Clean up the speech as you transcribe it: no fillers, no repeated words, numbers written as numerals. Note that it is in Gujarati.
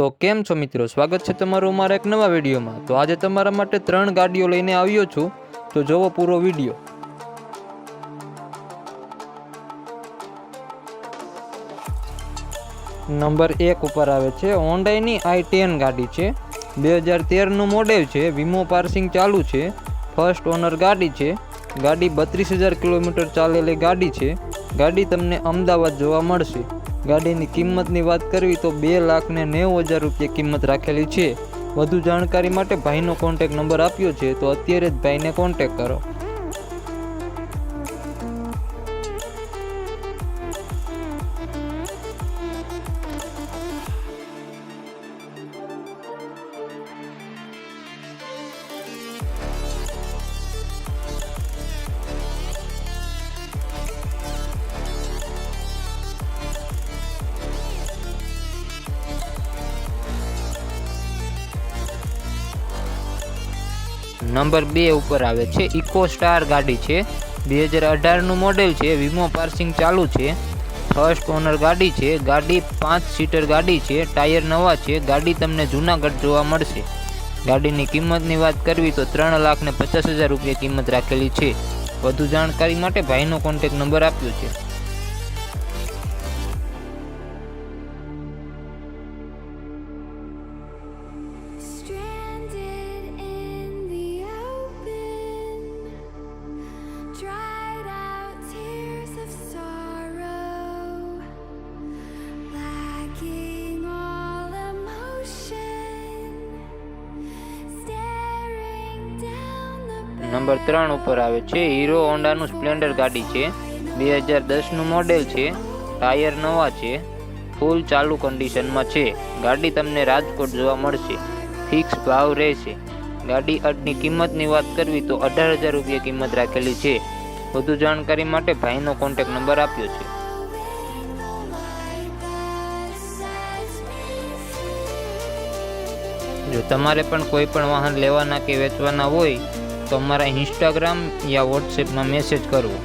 તો કેમ છો મિત્રો, સ્વાગત છે તમારું અમારા એક નવા વિડીયોમાં। તો આજે તમારા માટે 3 ગાડીઓ લઈને આવ્યો છું, તો જોવો પૂરો વિડીયો। નંબર 1 ઉપર આવે છે હોન્ડાની i10 ગાડી છે। 2013નું મોડેલ છે। વીમો પાર્સિંગ ચાલુ છે। ફર્સ્ટ ઓનર ગાડી છે। ગાડી 32,000 કિલોમીટર ચાલેલી ગાડી છે। ગાડી તમને અમદાવાદ જોવા મળશે। ગાડીની કિંમતની વાત કરવી તો 2,90,000 રૂપિયા કિંમત રાખેલી છે। વધુ જાણકારી માટે ભાઈનો કોન્ટેક્ટ નંબર આપ્યો છે, તો અત્યારે જ ભાઈને કોન્ટેક્ટ કરો। નંબર 2 ઉપર આવે છે ઇકો સ્ટાર ગાડી છે। 2018નું મોડેલ છે। વીમો પાર્સિંગ ચાલુ છે। ફર્સ્ટ ઓનર ગાડી છે। ગાડી 5 સીટર ગાડી છે। ટાયર નવા છે। ગાડી તમને જૂનાગઢ જોવા મળશે। ગાડીની કિંમતની વાત કરવી તો 3,50,000 રૂપિયા કિંમત રાખેલી છે। વધુ જાણકારી માટે ભાઈનો કોન્ટેક્ટ નંબર આપ્યો છે। નંબર 3 ઉપર આવે છે હીરો હોન્ડાનું સ્પ્લેન્ડર ગાડી છે। 2010નું મોડેલ છે। ટાયર નવા છે। ફૂલ ચાલુ કન્ડિશનમાં છે। ગાડી તમને રાજકોટ જોવા મળશે। ફિક્સ ભાવ રહેશે। ગાડી ની કિંમતની વાત કરવી તો 18,000 રૂપિયા કિંમત રાખેલી છે। વધુ જાણકારી માટે ભાઈનો કોન્ટેક્ટ નંબર આપ્યો છે। જો તમારે પણ કોઈ પણ વાહન લેવાના કે વેચવાના હોય તો અમારા ઇન્સ્ટાગ્રામ યા વોટ્સએપમાં મેસેજ કરવો।